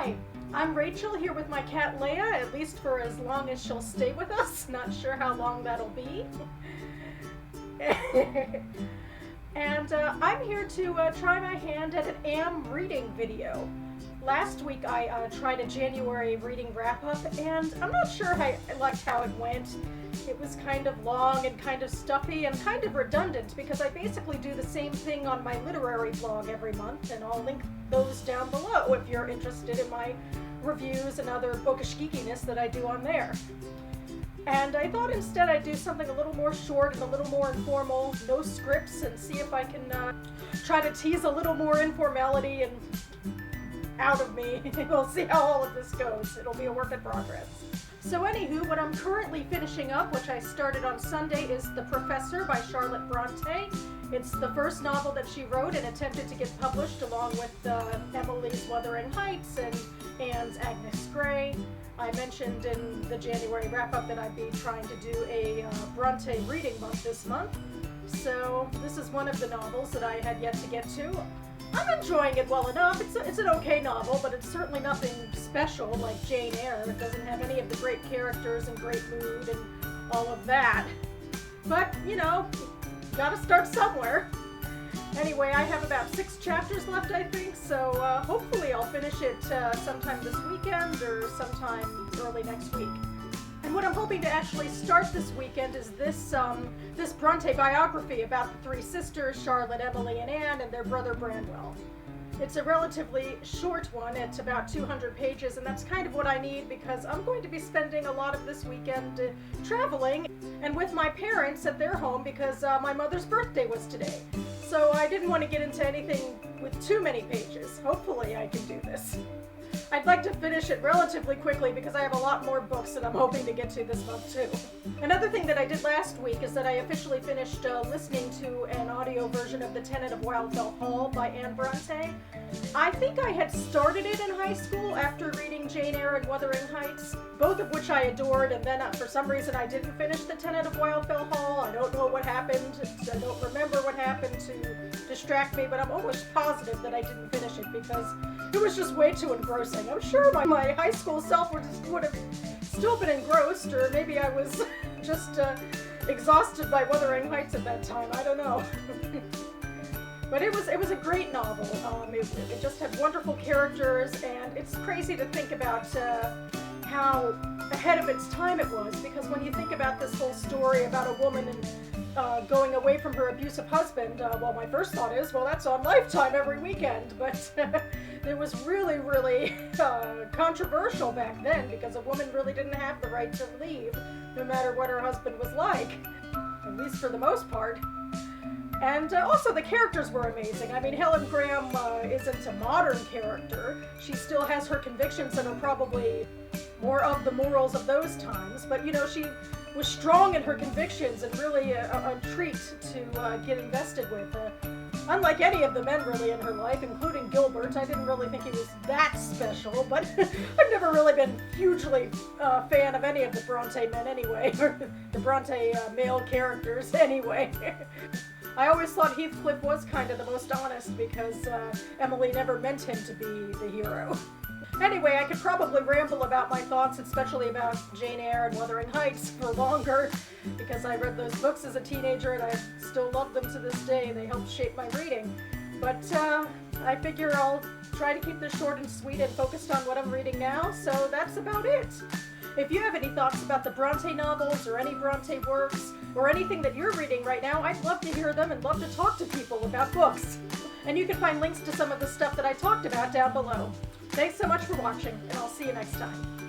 Hi, I'm Rachel here with my cat Leia, at least for as long as she'll stay with us. Not sure how long that'll be. And I'm here to try my hand at an AM reading video. Last week I tried a January reading wrap-up, and I'm not sure I liked how it went. It was kind of long and kind of stuffy and kind of redundant because I basically do the same thing on my literary blog every month, and I'll link those down below if you're interested in my reviews and other bookish geekiness that I do on there. And I thought instead I'd do something a little more short and a little more informal, no scripts, and see if I can try to tease a little more informality and out of me. We'll see how all of this goes. It'll be a work in progress. So anywho, what I'm currently finishing up, which I started on Sunday, is The Professor by Charlotte Bronte. It's the first novel that she wrote and attempted to get published along with Emily's Wuthering Heights and Anne's Agnes Grey. I mentioned in the January wrap-up that I'd be trying to do a Bronte reading month this month. So this is one of the novels that I had yet to get to. I'm enjoying it well enough. It's an okay novel, but it's certainly nothing special like Jane Eyre. It doesn't have any of the great characters and great mood and all of that. But, you know, gotta start somewhere. Anyway, I have about 6 chapters left, I think, so hopefully I'll finish it sometime this weekend or sometime early next week. And what I'm hoping to actually start this weekend is this Bronte biography about the 3 sisters, Charlotte, Emily, and Anne, and their brother Branwell. It's a relatively short one. It's about 200 pages, and that's kind of what I need because I'm going to be spending a lot of this weekend traveling and with my parents at their home because my mother's birthday was today. So I didn't want to get into anything with too many pages. Hopefully I can do this. I'd like to finish it relatively quickly because I have a lot more books that I'm hoping to get to this month too. Another thing that I did last week is that I officially finished listening to an audio version of The TENANT of WILDFELL Hall by Anne Bronte. I think I had started it in high school after reading Jane Eyre and Wuthering Heights, both of which I adored, and then for some reason I didn't finish The TENANT of WILDFELL Hall. I don't know what happened. I don't remember what happened to distract me, but I'm almost positive that I didn't finish it because it was just way too engrossing. I'm sure my high school self would have still been engrossed, or maybe I was just exhausted by Wuthering Heights at that time. I don't know. But it was a great novel. It just had wonderful characters, and it's crazy to think about how ahead of its time it was, because when you think about this whole story about a woman and going away from her abusive husband, well, my first thought is, well, that's on Lifetime every weekend, but it was really, really controversial back then because a woman really didn't have the right to leave, no matter what her husband was like, at least for the most part. And also the characters were amazing. I mean, Helen Graham isn't a modern character. She still has her convictions that are probably more of the morals of those times, but you know, she was strong in her convictions and really a treat to get invested with. Unlike any of the men really in her life, including Gilbert. I didn't really think he was that special, but I've never really been hugely fan of any of the Bronte men anyway, or the Bronte male characters anyway. I always thought Heathcliff was kind of the most honest because Emily never meant him to be the hero. Anyway, I could probably ramble about my thoughts, especially about Jane Eyre and Wuthering Heights, for longer, because I read those books as a teenager and I still love them to this day. They helped shape my reading. But I figure I'll try to keep this short and sweet and focused on what I'm reading now, so that's about it. If you have any thoughts about the Bronte novels or any Bronte works or anything that you're reading right now, I'd love to hear them and love to talk to people about books. And you can find links to some of the stuff that I talked about down below. Thanks so much for watching, and I'll see you next time.